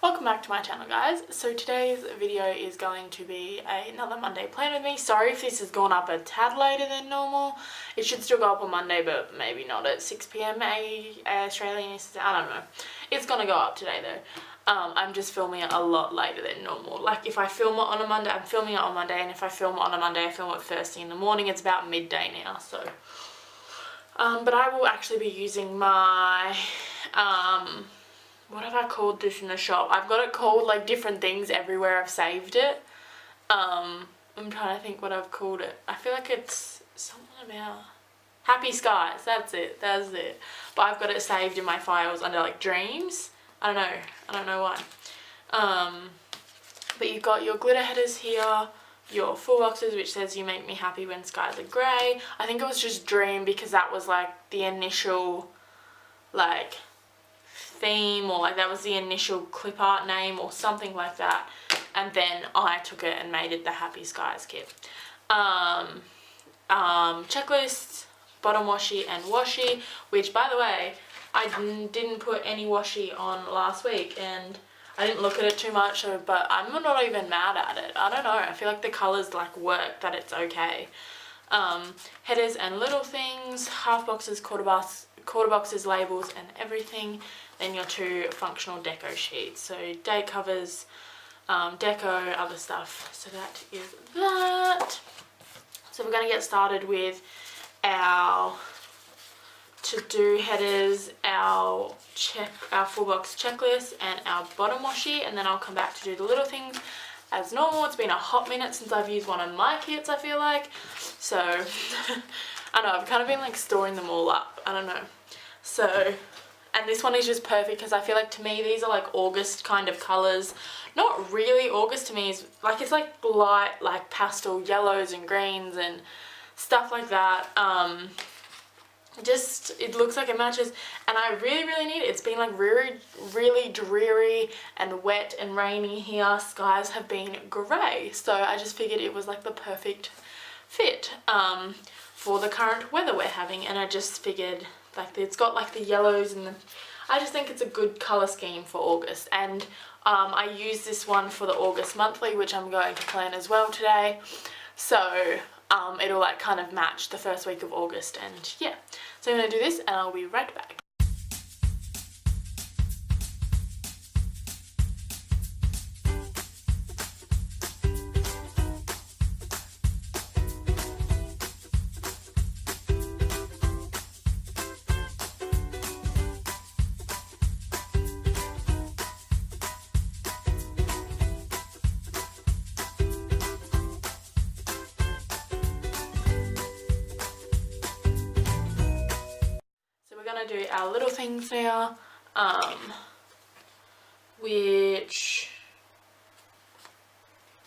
Welcome back to my channel, guys. So today's video is going to be another Monday plan with me. Sorry if this has gone up a tad later than normal. It should still go up on Monday, but maybe not at 6 PM Australian Eastern. I don't know. It's gonna go up today though. I'm just filming it a lot later than normal. Like if I film it on a Monday, I'm filming it on Monday, and if I film it on a Monday, I film it first thing in the morning. It's about midday now, so. But I will actually be using my what have I called this in the shop? I've got it called like different things everywhere I've saved it. I'm trying to think what I've called it. I feel like it's something about Happy Skies. That's it. But I've got it saved in my files under like dreams. I don't know why. But you've got your glitter headers here, your full boxes, which says you make me happy when skies are grey. I think it was just dream because that was like the initial like theme, or like that was the initial clip art name or something like that, and then I took it and made it the Happy Skies kit. Checklists, bottom washi and washi, which by the way I didn't put any washi on last week and I didn't look at it too much, so, but I'm not even mad at it. I don't know, I feel like the colours like work, that it's okay. Headers and little things, half boxes, quarter boxes, labels and everything. Then your two functional deco sheets, so date covers, deco, other stuff. So that is that. So we're going to get started with our to-do headers, our full box checklist and our bottom washi, and then I'll come back to do the little things as normal. It's been a hot minute since I've used one of my kits, I feel like, so I know I've kind of been like storing them all up, I don't know. So, and this one is just perfect because I feel like to me these are like August kind of colours. Not really August to me, is like it's like light like pastel yellows and greens and stuff like that. Just it looks like it matches, and I really need it. It's been like really dreary and wet and rainy here. Skies have been grey, so I just figured it was like the perfect fit for the current weather we're having, and I just figured like it's got like the yellows and I just think it's a good colour scheme for August. And I use this one for the August monthly, which I'm going to plan as well today, so it'll like kind of match the first week of August. And yeah, so I'm going to do this and I'll be right back. Do our little things now, which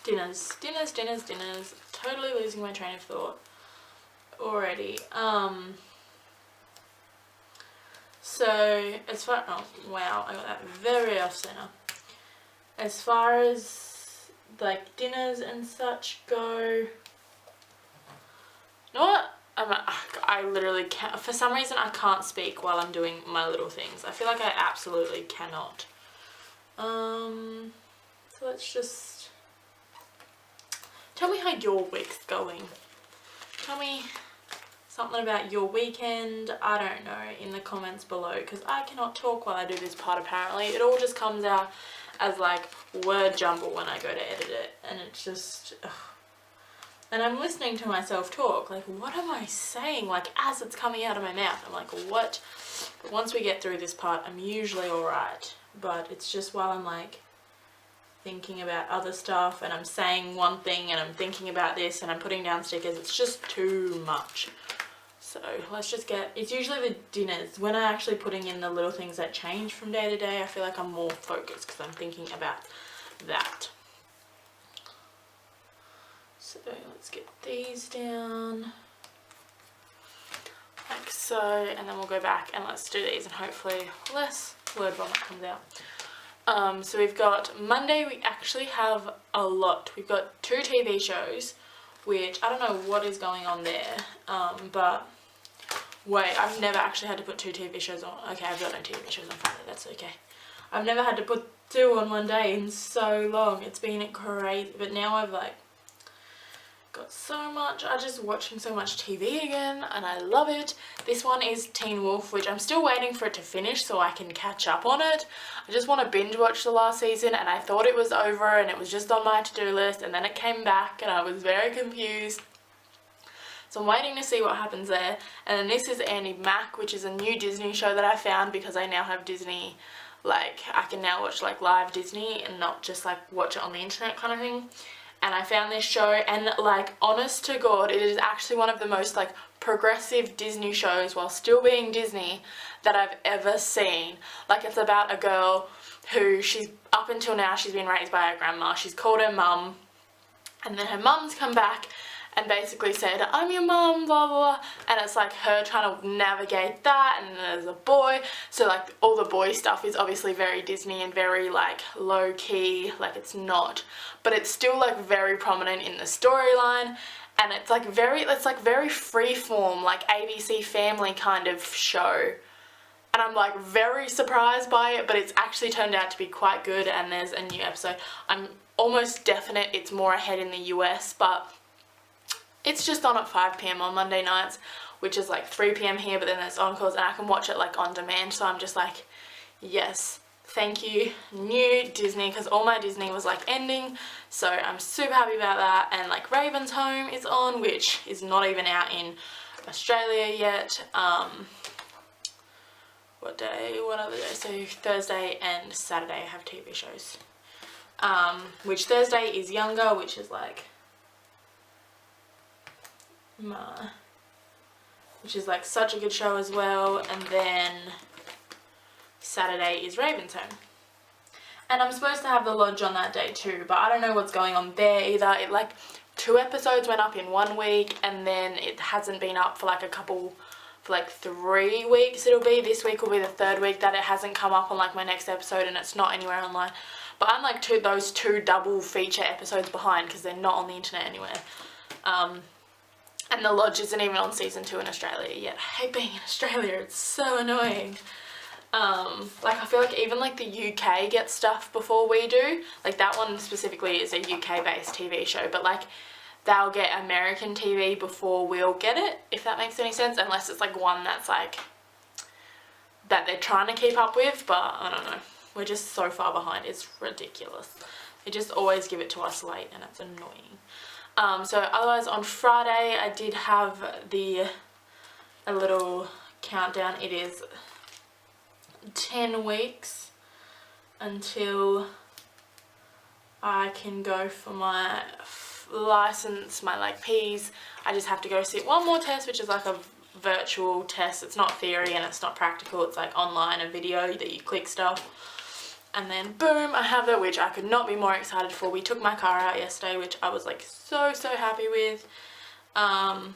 dinners, totally losing my train of thought already. So as far, oh wow, I got that very off center. As far as like dinners and such go, you know what? I literally can't, for some reason I can't speak while I'm doing my little things. I feel like I absolutely cannot. So let's just, tell me how your week's going. Tell me something about your weekend, I don't know, in the comments below, because I cannot talk while I do this part apparently. It all just comes out as like word jumble when I go to edit it, and it's just, ugh. And I'm listening to myself talk, like, what am I saying? Like, as it's coming out of my mouth, I'm like, what? But once we get through this part, I'm usually alright. But it's just while I'm, like, thinking about other stuff, and I'm saying one thing, and I'm thinking about this, and I'm putting down stickers, it's just too much. So, let's just get, it's usually the dinners. When I'm actually putting in the little things that change from day to day, I feel like I'm more focused, because I'm thinking about that. So let's get these down like so, and then we'll go back and let's do these, and hopefully less word vomit comes out. So we've got Monday, we actually have a lot. We've got 2 TV shows, which I don't know what is going on there, but wait, I've never actually had to put 2 TV shows on. Okay, I've got no TV shows on Friday, that's okay. I've never had to put 2 on one day in so long. It's been crazy, but now I've like got so much. I'm just watching so much TV again and I love it. This one is Teen Wolf, which I'm still waiting for it to finish so I can catch up on it. I just want to binge watch the last season, and I thought it was over and it was just on my to-do list, and then it came back and I was very confused. So I'm waiting to see what happens there. And then this is Andy Mac, which is a new Disney show that I found because I now have Disney. Like, I can now watch like live Disney and not just like watch it on the internet kind of thing. And I found this show, and like, honest to God, it is actually one of the most like progressive Disney shows while still being Disney that I've ever seen. Like, it's about a girl who up until now she's been raised by her grandma. She's called her mum, and then her mum's come back and basically said, I'm your mum, blah, blah, blah. And it's like her trying to navigate that, and there's a boy. So like all the boy stuff is obviously very Disney and very like low key, like it's not, but it's still like very prominent in the storyline. And it's like very freeform, like ABC Family kind of show. And I'm like very surprised by it, but it's actually turned out to be quite good, and there's a new episode. I'm almost definite it's more ahead in the US, but it's just on at 5 PM on Monday nights, which is like 3 PM here, but then there's encores, and I can watch it like on demand. So I'm just like, yes, thank you, new Disney, because all my Disney was like ending. So I'm super happy about that. And like Raven's Home is on, which is not even out in Australia yet. What other day? So Thursday and Saturday I have TV shows. Which Thursday is Younger, which is like such a good show as well. And then Saturday is Raven's Home, and I'm supposed to have The Lodge on that day too, but I don't know what's going on there either. It like 2 episodes went up in 1 week, and then it hasn't been up for like 3 weeks. It'll be this week will be the 3rd week that it hasn't come up on like my next episode, and it's not anywhere online. But I'm like those two double feature episodes behind because they're not on the internet anywhere. And The Lodge isn't even on season 2 in Australia yet. I hate being in Australia, it's so annoying. Like I feel like even like the UK gets stuff before we do. Like that one specifically is a UK based TV show, but like they'll get American TV before we'll get it, if that makes any sense, unless it's like one that's like that they're trying to keep up with. But I don't know, we're just so far behind, it's ridiculous. They just always give it to us late and it's annoying. So otherwise on Friday I did have a little countdown. It is 10 weeks until I can go for my license, my like P's. I just have to go sit one more test, which is like a virtual test. It's not theory and it's not practical, it's like online, a video that you click stuff. And then boom, I have it, which I could not be more excited for. We took my car out yesterday, which I was like so happy with. I'm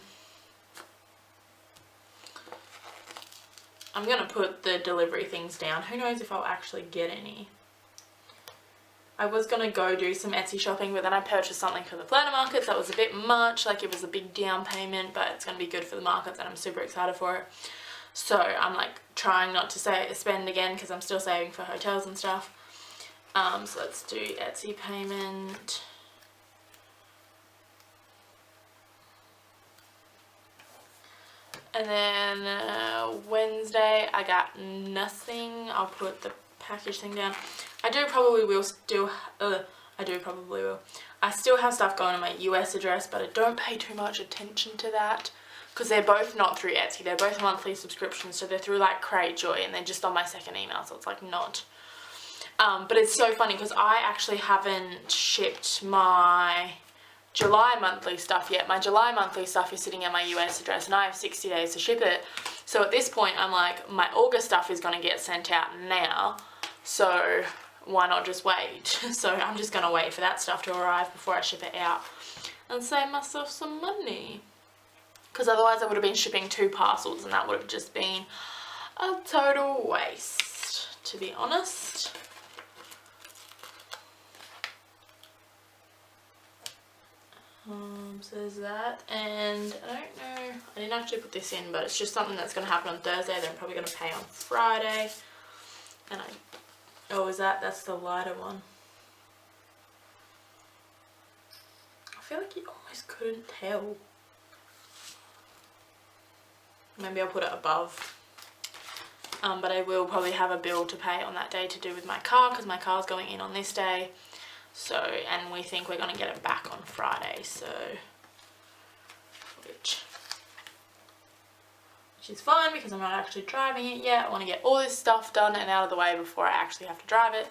gonna put the delivery things down. Who knows if I'll actually get any. I was gonna go do some Etsy shopping, but then I purchased something for the planner markets that was a bit much. Like it was a big down payment, but it's gonna be good for the markets and I'm super excited for it. So I'm like trying not to spend again because I'm still saving for hotels and stuff. So let's do Etsy payment. And then Wednesday I got nothing. I'll put the package thing down. I still have stuff going on my US address, but I don't pay too much attention to that because they're both not through Etsy. They're both monthly subscriptions, so they're through like Cratejoy, and they're just on my second email, so it's like not. But it's so funny because I actually haven't shipped my July monthly stuff yet. My July monthly stuff is sitting at my US address and I have 60 days to ship it. So at this point I'm like, my August stuff is going to get sent out now, so why not just wait? So I'm just going to wait for that stuff to arrive before I ship it out and save myself some money. Because otherwise I would have been shipping 2 parcels and that would have just been a total waste, to be honest. So there's that, and I don't know, I didn't actually put this in, but it's just something that's going to happen on Thursday that I'm probably going to pay on Friday, and I Oh, is that's the lighter one. I feel like you almost couldn't tell. Maybe I'll put it above. But I will probably have a bill to pay on that day to do with my car, because my car's going in on this day. So, and we think we're going to get it back on Friday, so, which is fine because I'm not actually driving it yet. I want to get all this stuff done and out of the way before I actually have to drive it.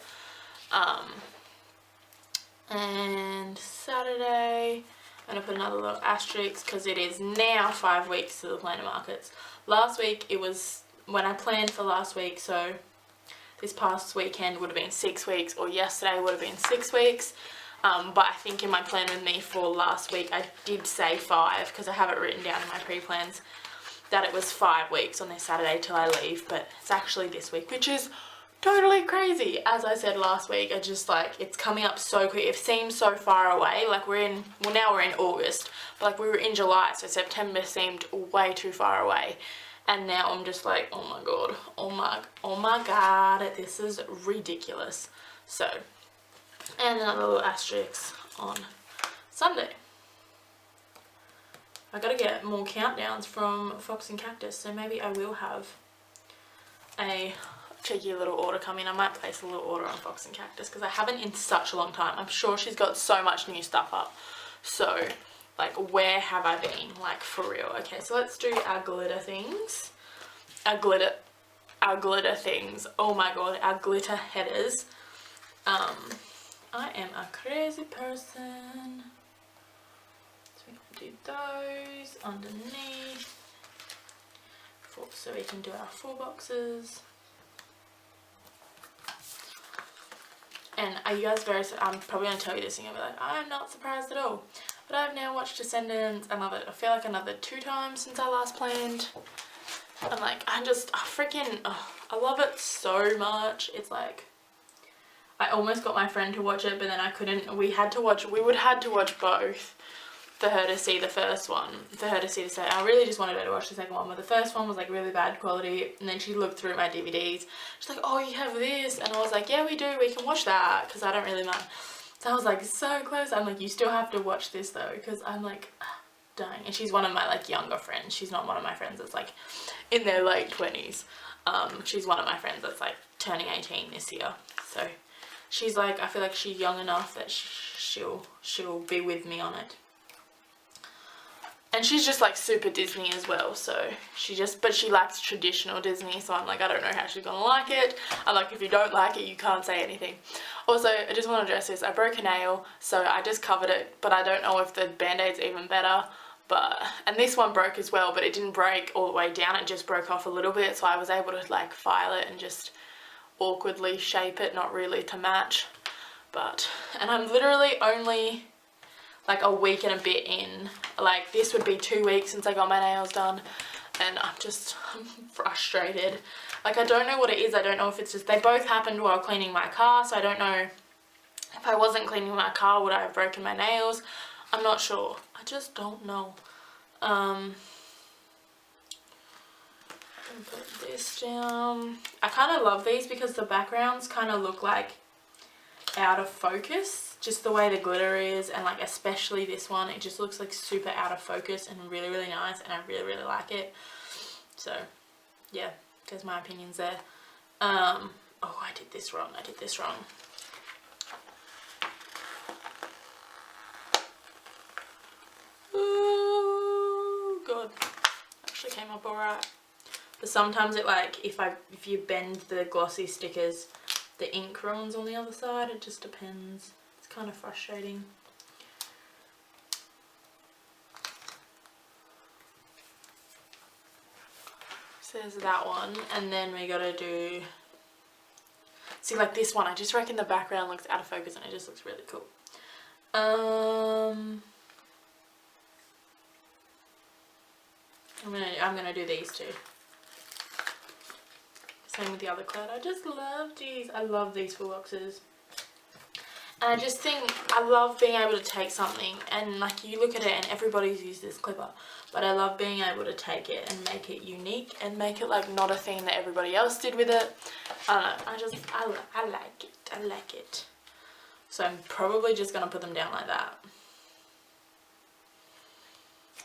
And Saturday, I'm going to put another little asterisk because it is now 5 weeks to the planter markets. Last week it was when I planned for last week, so this past weekend would have been 6 weeks, or yesterday would have been 6 weeks. But I think in my plan with me for last week, I did say 5 because I have it written down in my pre-plans that it was 5 weeks on this Saturday till I leave, but it's actually this week, which is totally crazy. As I said last week, I just like, it's coming up so quick. It seems so far away. Like now we're in August, but like we were in July, so September seemed way too far away. And now I'm just like, oh my god, oh my god, this is ridiculous. So, and another little asterisk on Sunday. I gotta get more countdowns from Fox and Cactus, so maybe I will have a cheeky little order come in. I might place a little order on Fox and Cactus because I haven't in such a long time. I'm sure she's got so much new stuff up. So, like, where have I been? Like, for real. Okay, so let's do our glitter things. Our glitter things. Oh my god, our glitter headers. I am a crazy person. So we can do those underneath. So we can do our 4 boxes. And are you guys I'm probably going to tell you this thing, I'll be like, I'm not surprised at all. But I've now watched Descendants. I love it. I feel like another 2 times since I last planned. I'm like, I love it so much. It's like, I almost got my friend to watch it, but then I couldn't. We would have to watch both for her to see the first one. For her to see the second. I really just wanted her to watch the second one, but the first one was like really bad quality. And then she looked through my DVDs. She's like, oh, you have this? And I was like, yeah, we do. We can watch that because I don't really mind. So I was like, so close. I'm like, you still have to watch this though, because I'm like, dying. And she's one of my like younger friends. She's not one of my friends that's like in their late 20s. She's one of my friends that's like turning 18 this year. So she's like, I feel like she's young enough that she'll be with me on it. And she's just like super Disney as well, so but she likes traditional Disney, so I'm like, I don't know how she's gonna like it. I'm like, if you don't like it, you can't say anything. Also, I just want to address this. I broke a nail, so I just covered it, but I don't know if the band-aid's even better. And this one broke as well, but it didn't break all the way down, it just broke off a little bit, so I was able to like file it and just awkwardly shape it, not really to match. And I'm literally only like a week and a bit in. Like, this would be 2 weeks since I got my nails done, and I'm frustrated. Like, I don't know what it is. I don't know if it's just, they both happened while cleaning my car, so I don't know if I wasn't cleaning my car, would I have broken my nails? I'm not sure. I just don't know. Put this down. I kind of love these because the backgrounds kind of look like out of focus, just the way the glitter is, and like especially this one, it just looks like super out of focus and really, really nice, and I really, really like it. So yeah, there's my opinions there. Oh, I did this wrong. Oh god, actually came up alright. But sometimes it like, if you bend the glossy stickers, the ink runs on the other side. It just depends. It's kind of frustrating. So there's that one, and then we gotta do, see, like this one, I just reckon the background looks out of focus and it just looks really cool. I'm gonna do these two. Same with the other cloud. I just love these. I love these full boxes. And I just think I love being able to take something and like you look at it and everybody's used this clipper, but I love being able to take it and make it unique and make it like not a thing that everybody else did with it. I don't know, I like it. I like it. So I'm probably just going to put them down like that.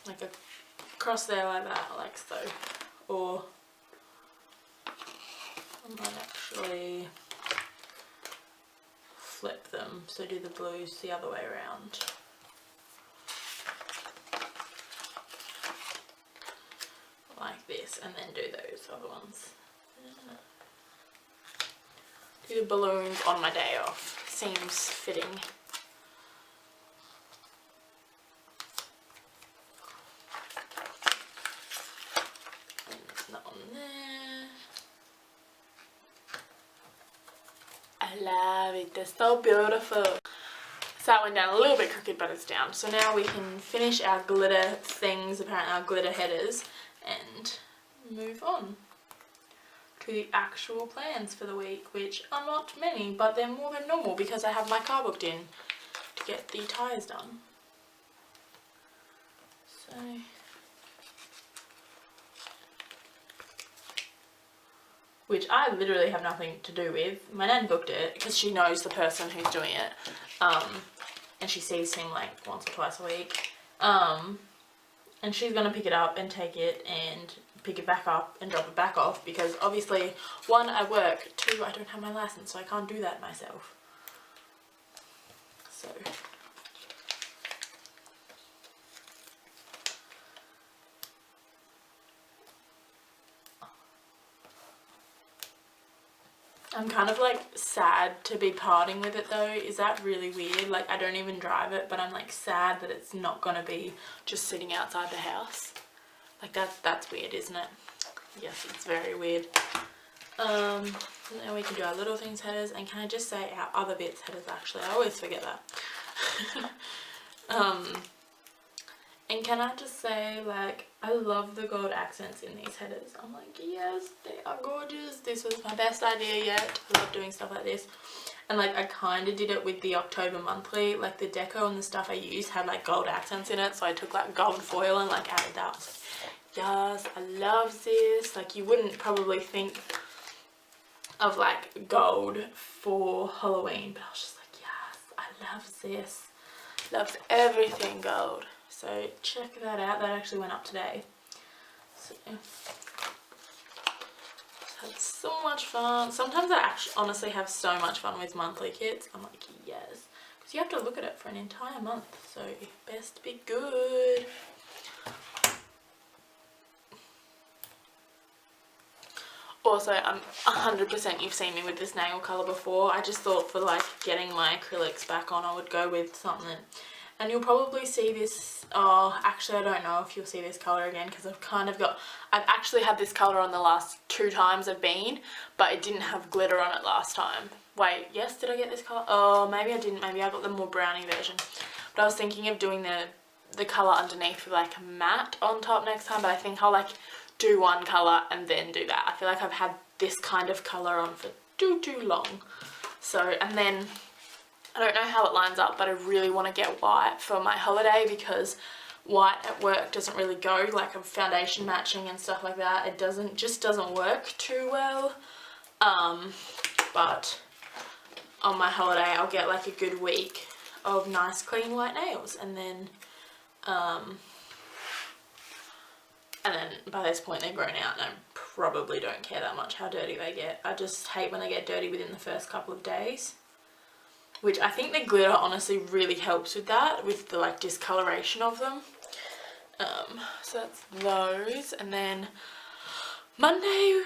Like across there like that, like so. Or I might actually flip them, so do the blues the other way around. Like this, and then do those other ones. Do the balloons on my day off. Seems fitting. And that on there. I love it. They're so beautiful. So that went down a little bit crooked, but it's down. So now we can finish our glitter things, apparently our glitter headers, and move on to the actual plans for the week, which are not many, but they're more than normal because I have my car booked in to get the tyres done. So which I literally have nothing to do with. My nan booked it because she knows the person who's doing it, and she sees him like once or twice a week, and she's gonna pick it up and take it and pick it back up and drop it back off because obviously 1, I work, 2, I don't have my license, so I can't do that myself. So I'm kind of like sad to be parting with it though. Is that really weird? Like I don't even drive it, but I'm like sad that it's not gonna be just sitting outside the house. Like that's weird, isn't it? Yes, it's very weird. Now we can do our little things headers, and can I just say our other bits headers actually? I always forget that. And can I just say, like, I love the gold accents in these headers. I'm like, yes, they are gorgeous. This was my best idea yet. I love doing stuff like this. And like I kind of did it with the October monthly, like the deco and the stuff I used had like gold accents in it, so I took like gold foil and like added that. I was like, yes, I love this. Like you wouldn't probably think of like gold for Halloween, but I was just like, yes, I love this. Loves everything gold. So check that out. That actually went up today. So had so much fun. Sometimes I actually honestly have so much fun with monthly kits. I'm like, yes, because you have to look at it for an entire month, so best be good. Also, I'm 100% you've seen me with this nail colour before. I just thought for like getting my acrylics back on I would go with something. And you'll probably see this, oh actually I don't know if you'll see this colour again because I've actually had this colour on the last 2 times I've been, but it didn't have glitter on it last time. Wait, yes, did I get this colour? Oh, maybe I didn't, maybe I got the more brownie version. But I was thinking of doing the colour underneath with like a matte on top next time, but I think I'll like do one colour and then do that. I feel like I've had this kind of colour on for too long. So, and then I don't know how it lines up, but I really want to get white for my holiday because white at work doesn't really go, like a foundation matching and stuff like that. It just doesn't work too well. But on my holiday I'll get like a good week of nice clean white nails, and then by this point they're grown out and I probably don't care that much how dirty they get. I just hate when they get dirty within the first couple of days. Which I think the glitter honestly really helps with that, with the like discoloration of them. So that's those. And then Monday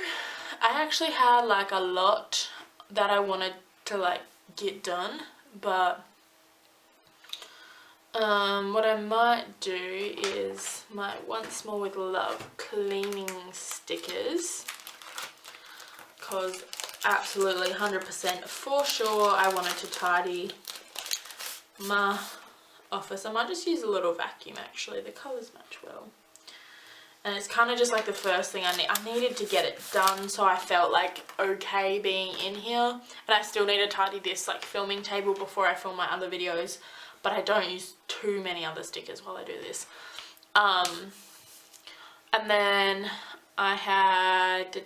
I actually had like a lot that I wanted to like get done, but what I might do is my Once More with Love cleaning stickers, because absolutely 100% for sure I wanted to tidy my office. I might just use a little vacuum actually, the colours match well. And it's kind of just like the first thing I needed to get it done, so I felt like okay being in here. And I still need to tidy this like filming table before I film my other videos, but I don't use too many other stickers while I do this. And then I had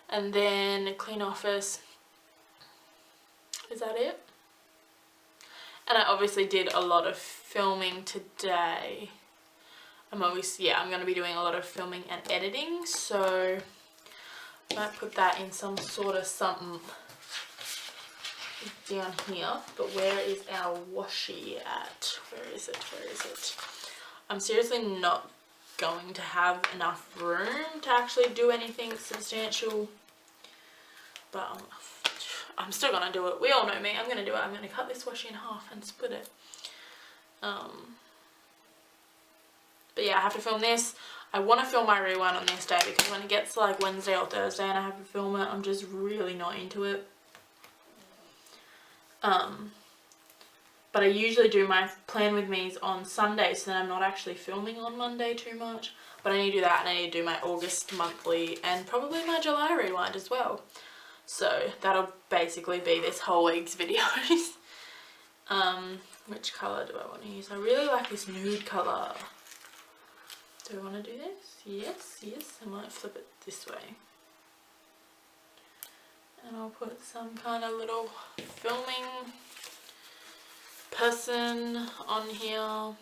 and then clean office. Is that it? And I obviously did a lot of filming today. I'm going to be doing a lot of filming and editing, so I might put that in some sort of something down here. But where is our washi at? Where is it? Where is it? I'm seriously not going to have enough room to actually do anything substantial, but I'm still going to do it. We all know me. I'm going to do it. I'm going to cut this washi in half and split it. But yeah, I have to film this. I want to film my rewind on this day, because when it gets to like Wednesday or Thursday and I have to film it, I'm just really not into it. But I usually do my plan with me's on Sunday, so then I'm not actually filming on Monday too much. But I need to do that, and I need to do my August monthly and probably my July rewind as well. So that'll basically be this whole week's videos. Which colour do I want to use? I really like this nude colour. Do I want to do this? Yes, yes. I might flip it this way. And I'll put some kind of little filming person on here.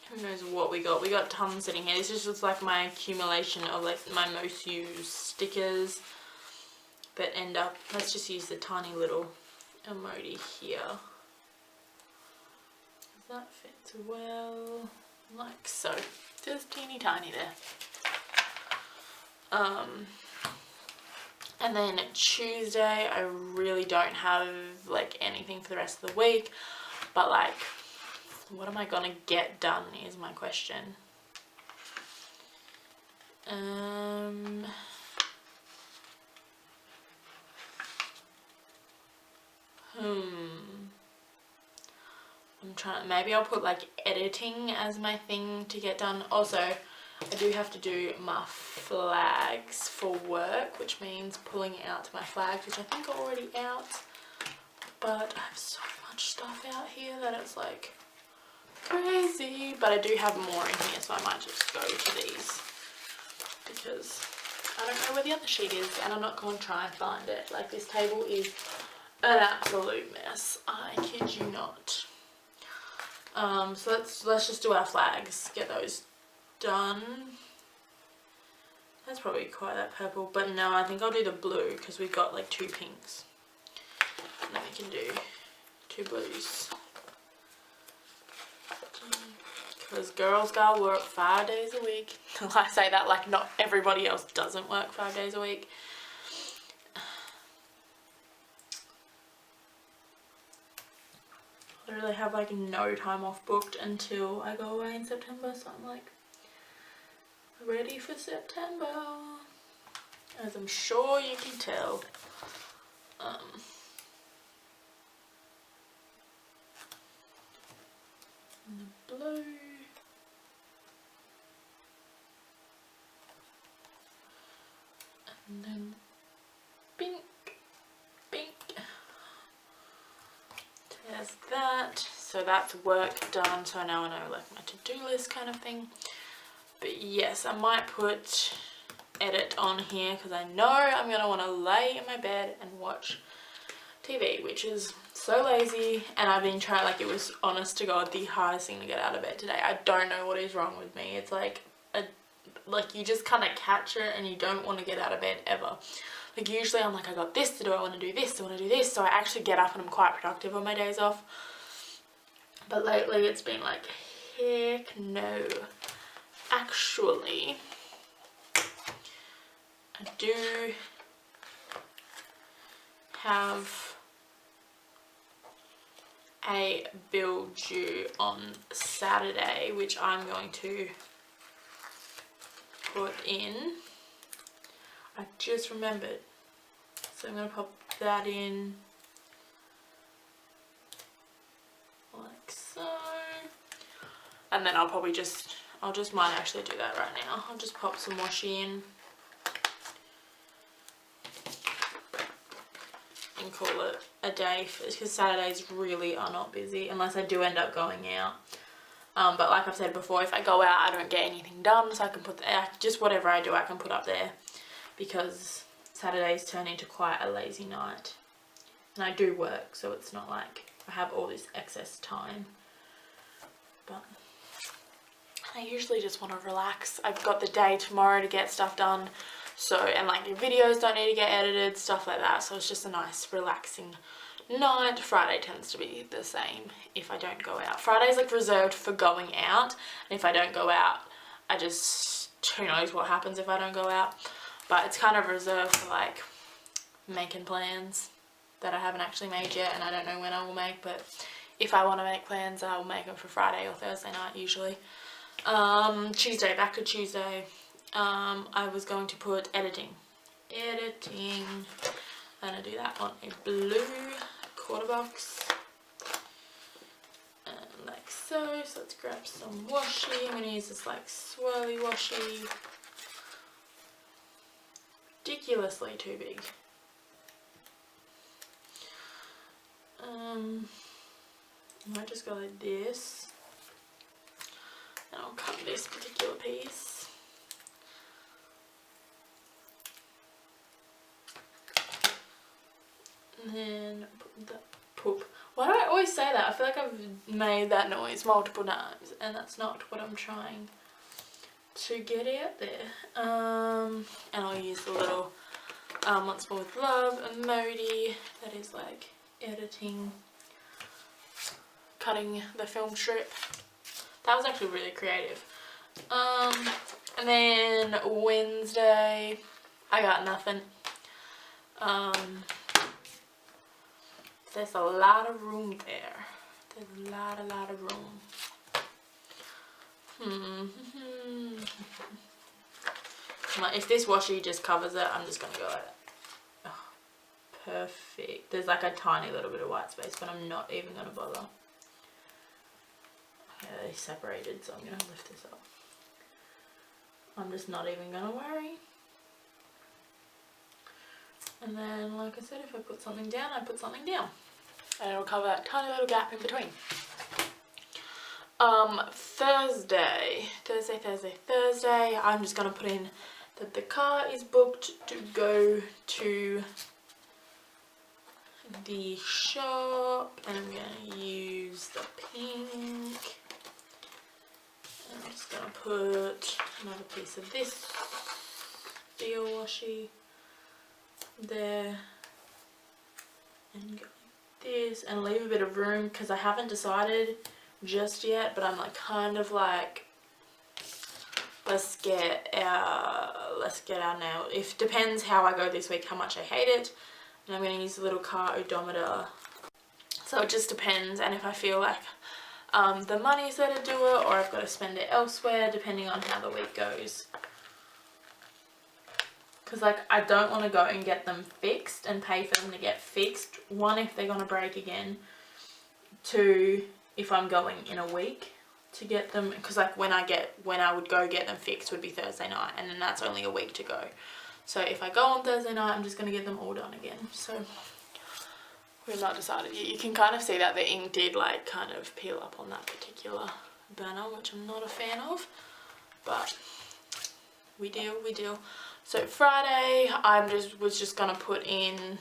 Who knows what we got? We got tons sitting here. This is just like my accumulation of like my most used stickers that end up. Let's just use the tiny little emoji here. That fits well, like so. Just teeny tiny there. And then Tuesday, I really don't have like anything for the rest of the week, but like, what am I gonna get done is my question. I'm trying, maybe I'll put like editing as my thing to get done. Also, I do have to do my flags for work, which means pulling out my flags, which I think are already out. But I have so much stuff out here that it's like crazy. But I do have more in here, so I might just go to these, because I don't know where the other sheet is, and I'm not going to try and find it. Like, this table is an absolute mess. I kid you not. So let's just do our flags, get those done. That's probably quite that purple, but no, I think I'll do the blue, because we've got like 2 pinks. And then we can do 2 blues. Because girls gotta work 5 days a week. I say that like not everybody else doesn't work 5 days a week. I really have like no time off booked until I go away in September, so I'm like ready for September, as I'm sure you can tell. And the blue, and then pink. There's that. So that's work done, so now I know like my to-do list kind of thing. But yes, I might put edit on here, because I know I'm going to want to lay in my bed and watch TV, which is so lazy. And I've been trying, like, it was honest to God the hardest thing to get out of bed today. I don't know what is wrong with me. It's like you just kind of catch it and you don't want to get out of bed ever. Like, usually I'm like, I got this to do, I want to do this, I want to do this, so I actually get up and I'm quite productive on my days off. But lately it's been like, heck no. Actually, I do have a bill due on Saturday, which I'm going to put in. I just remembered, so I'm going to pop that in like so. And then I'll just might actually do that right now. I'll just pop some washi in and call it a day, because Saturdays really are not busy unless I do end up going out. But like I've said before, if I go out, I don't get anything done, so I can put just whatever I do, I can put up there, because Saturdays turn into quite a lazy night. And I do work, so it's not like I have all this excess time. But I usually just want to relax. I've got the day tomorrow to get stuff done, so, and like your videos don't need to get edited, stuff like that, so it's just a nice relaxing night. Friday tends to be the same if I don't go out. Friday's like reserved for going out, and if I don't go out, I just, who knows what happens if I don't go out. But it's kind of reserved for like making plans that I haven't actually made yet, and I don't know when I will make, but if I want to make plans, I will make them for Friday or Thursday night usually. Tuesday, back to Tuesday. I was going to put editing. I'm gonna do that on a blue quarter box, and like so. So let's grab some washi. I'm gonna use this like swirly washi. Ridiculously too big. I might just go like this, and I'll cut this particular piece. And then put the poop. Why do I always say that? I feel like I've made that noise multiple times, and that's not what I'm trying to get out there. And I'll use the little Once More With Love emoji that is like editing, cutting the film strip. That was actually really creative. And then Wednesday, I got nothing. There's a lot of room there. There's a lot of room. If this washi just covers it, I'm just gonna go like that. Oh, perfect. There's like a tiny little bit of white space, but I'm not even gonna bother. Yeah, they separated, so I'm gonna lift this up. I'm just not even gonna worry. And then, like I said, if I put something down, I put something down. And it'll cover that tiny little gap in between. Thursday, I'm just gonna put in that the car is booked to go to the shop, and I'm gonna use the pink. And I'm just gonna put another piece of this steel washi there, and go like this, and leave a bit of room, because I haven't decided just yet, but I'm like kind of like, let's get our nail. If depends how I go this week, how much I hate it, and I'm going to use a little car odometer. So it just depends, and if I feel like the money's there to do it, or I've got to spend it elsewhere, depending on how the week goes. Because like I don't want to go and get them fixed and pay for them to get fixed. One, if they're going to break again. Two, if I'm going in a week to get them, because like when I would go get them fixed would be Thursday night, and then that's only a week to go. So if I go on Thursday night, I'm just going to get them all done again. So we've not decided yet. You can kind of see that the ink did like kind of peel up on that particular banner, which I'm not a fan of, but we deal. So Friday, was just gonna put in,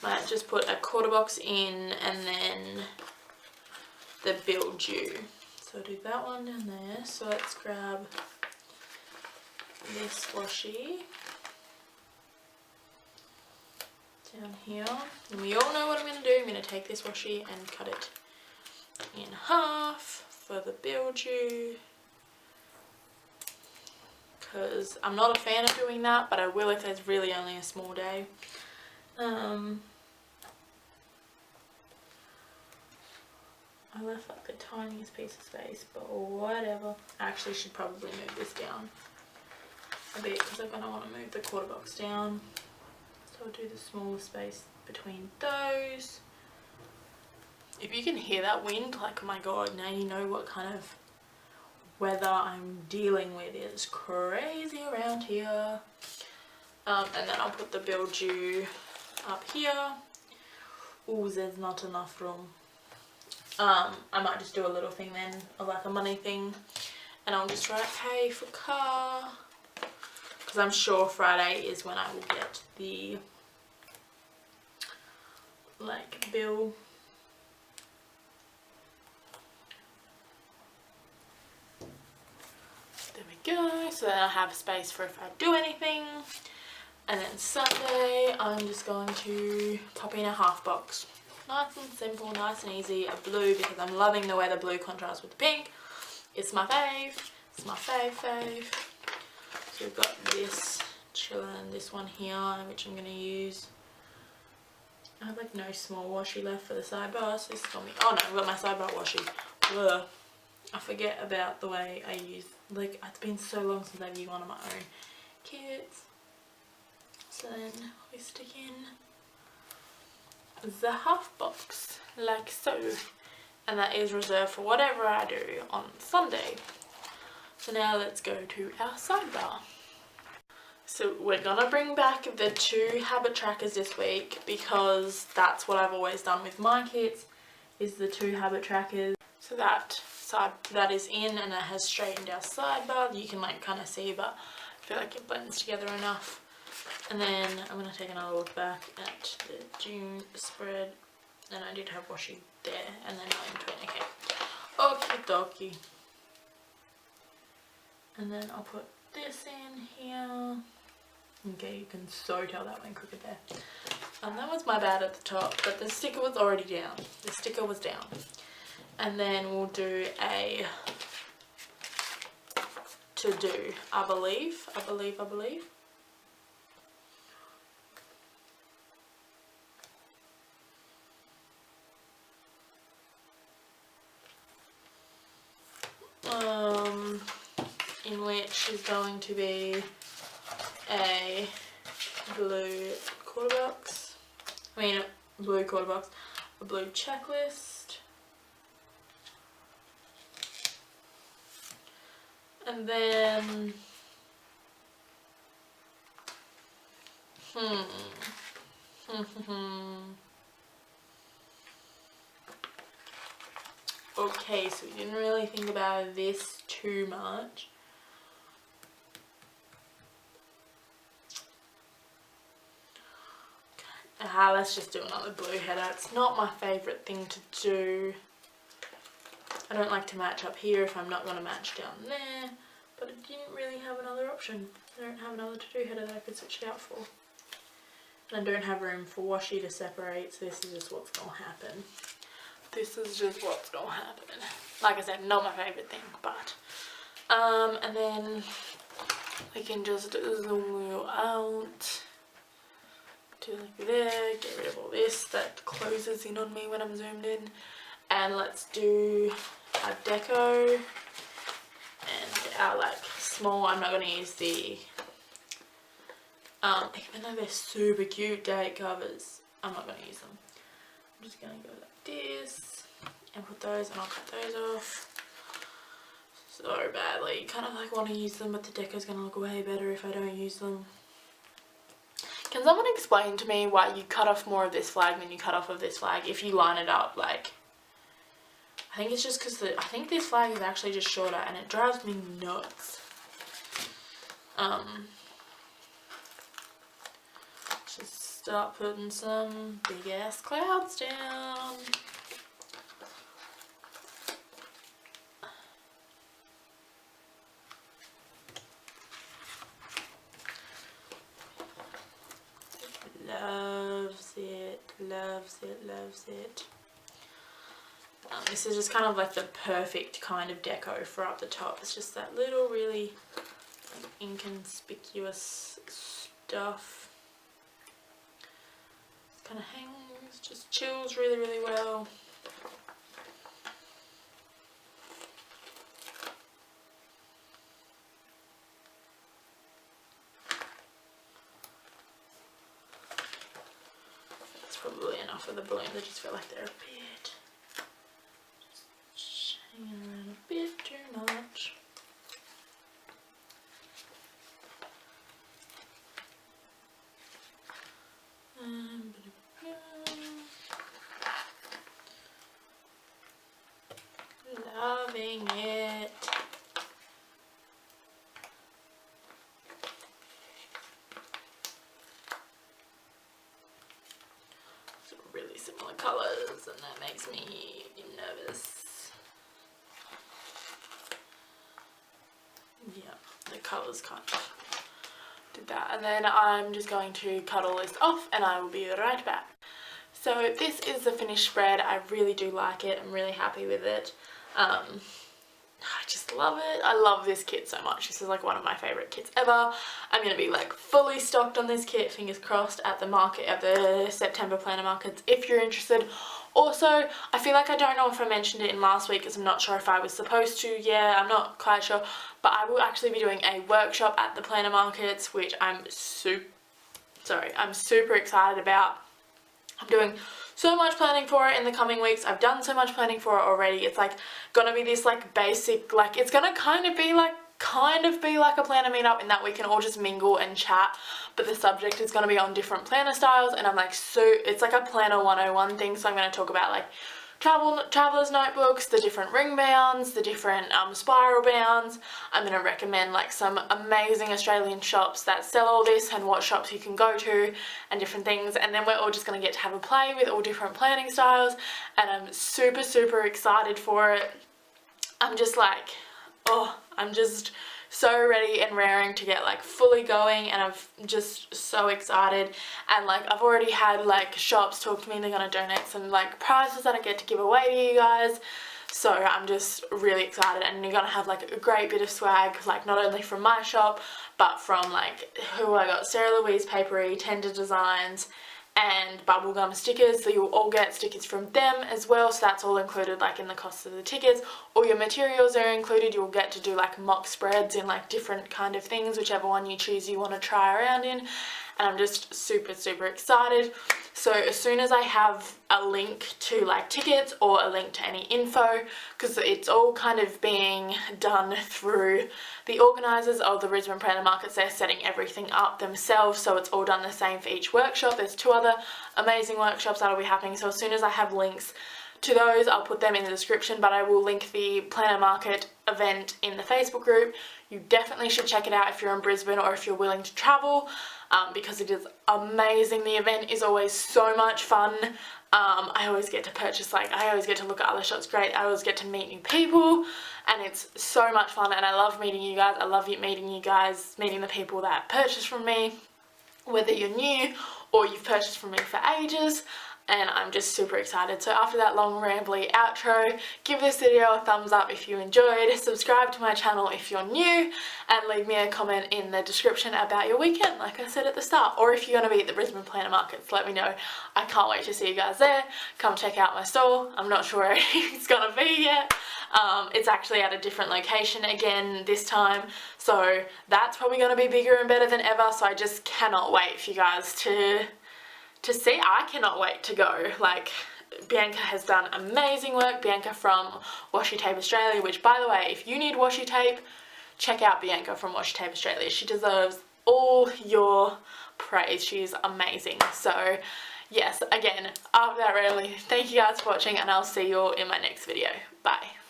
might just put a quarter box in, and then the bill due. So I'll do that one down there. So let's grab this washi down here. And we all know what I'm gonna do. I'm gonna take this washi and cut it in half for the bill due. Because I'm not a fan of doing that, but I will if there's really only a small day. I left like the tiniest piece of space, but whatever. I actually should probably move this down a bit, because I'm going to want to move the quarter box down. So I'll do the smaller space between those. If you can hear that wind, like, oh my god, now you know what kind of weather I'm dealing with. It's crazy around here. And then I'll put the bilge up here. Ooh, there's not enough room. I might just do a little thing then, or like a money thing, and I'll just write pay for car, because I'm sure Friday is when I will get the like bill. There we go. So then I have space for if I do anything. And then Sunday, I'm just going to pop in a half box. Nice and simple, nice and easy. A blue, because I'm loving the way the blue contrasts with the pink. It's my fave. It's my fave. So we've got this chillin', this one here, which I'm going to use. I have like no small washi left for the sidebar, so this is on me. Oh no, I've got my sidebar washi. Ugh. I forget about the way I use, like, it's been so long since I've used one of my own kits. So then we stick in the half box, like so. And that is reserved for whatever I do on Sunday. So now let's go to our sidebar. So we're gonna bring back the 2 habit trackers this week, because that's what I've always done with my kits, is the 2 habit trackers. So that is in, and it has straightened our sidebar. You can like kind of see, but I feel like it blends together enough. And then I'm going to take another look back at the June spread, and I did have washi there, and then not in between. Okay, okie dokie. And then I'll put this in here. Okay, you can so tell that went crooked there. And that was my bad at the top, but the sticker was already down. The sticker was down. And then we'll do a to do, I believe. In which is going to be a blue quarter box. A blue checklist. And then okay, so we didn't really think about this too much. Let's just do another blue header. It's not my favourite thing to do. I don't like to match up here if I'm not going to match down there, but I didn't really have another option. I don't have another to-do header that I could switch it out for. And I don't have room for washi to separate, so this is just what's going to happen. Like I said, not my favourite thing, but and then we can just zoom you out to like there, get rid of all this that closes in on me when I'm zoomed in, and let's do our deco and our like small, I'm not going to use the even though they're super cute date covers, I'm not going to use them. I'm just going to go like this and put those, and I'll cut those off so badly. You kind of like want to use them, but the deco's going to look way better if I don't use them. Can someone explain to me why you cut off more of this flag than you cut off of this flag if you line it up? Like, I think it's just because I think this flag is actually just shorter, and it drives me nuts. Just start putting some big ass clouds down. Loves it. This is just kind of like the perfect kind of deco for up the top. It's just that little really like, inconspicuous stuff. It kind of hangs, just chills really well. Probably enough of the balloons. I just feel like they're a bit a bit too much. Loving it. Some really similar colours, and that makes me nervous. Yeah, the colours kind of did that. And then I'm just going to cut all this off and I will be right back. So this is the finished spread. I really do like it. I'm really happy with it. I just love it. I love this kit so much. This is like one of my favourite kits ever. I'm going to be like fully stocked on this kit, fingers crossed, at the market, at the September planner markets if you're interested. Also, I feel like I don't know if I mentioned it in last week because I'm not sure if I was supposed to. Yeah, I'm not quite sure. But I will actually be doing a workshop at the planner markets, which I'm super excited about. I'm doing so much planning for it in the coming weeks. I've done so much planning for it already. It's like gonna be this like basic, like it's gonna kind of be like a planner meetup in that we can all just mingle and chat, but the subject is going to be on different planner styles, and I'm like, so it's like a planner 101 thing. So I'm going to talk about like traveler's notebooks, the different ring bounds, the different spiral bounds. I'm going to recommend like some amazing Australian shops that sell all this and what shops you can go to and different things, and then we're all just going to get to have a play with all different planning styles, and I'm super excited for it. I'm just like, oh, I'm just so ready and raring to get like fully going, and I'm just so excited. And like I've already had like shops talk to me, they're gonna donate some like prizes that I get to give away to you guys. So I'm just really excited, and you're gonna have like a great bit of swag, like not only from my shop but from like who I got, Sarah Louise Papery, Tender Designs, and bubblegum stickers. So you'll all get stickers from them as well, so that's all included like in the cost of the tickets. All your materials are included. You'll get to do like mock spreads in like different kind of things, whichever one you choose you want to try around in. And I'm just super excited. So as soon as I have a link to like tickets or a link to any info, because it's all kind of being done through the organisers of the Brisbane Planner Markets, they're setting everything up themselves, so it's all done the same for each workshop. There's 2 other amazing workshops that'll be happening, so as soon as I have links to those, I'll put them in the description, but I will link the Planner Market event in the Facebook group. You definitely should check it out if you're in Brisbane or if you're willing to travel, because it is amazing. The event is always so much fun. I always get to purchase, like I always get to look at other shops, great. I always get to meet new people, and it's so much fun, and I love meeting you guys. I love meeting you guys, meeting the people that purchase from me, whether you're new or you've purchased from me for ages. And I'm just super excited. So after that long rambly outro, give this video a thumbs up if you enjoyed, subscribe to my channel if you're new, and leave me a comment in the description about your weekend, like I said at the start. Or if you're going to be at the Brisbane Planner Markets, let me know. I can't wait to see you guys there. Come check out my store. I'm not sure where it's going to be yet. It's actually at a different location again this time, so that's probably going to be bigger and better than ever. So I just cannot wait for you guys to see. I cannot wait to go. Like, Bianca has done amazing work. Bianca from Washi Tape Australia, which by the way, if you need washi tape, check out Bianca from Washi Tape Australia. She deserves all your praise. She's amazing. So yes, again, after that rambling, thank you guys for watching, and I'll see you all in my next video. Bye.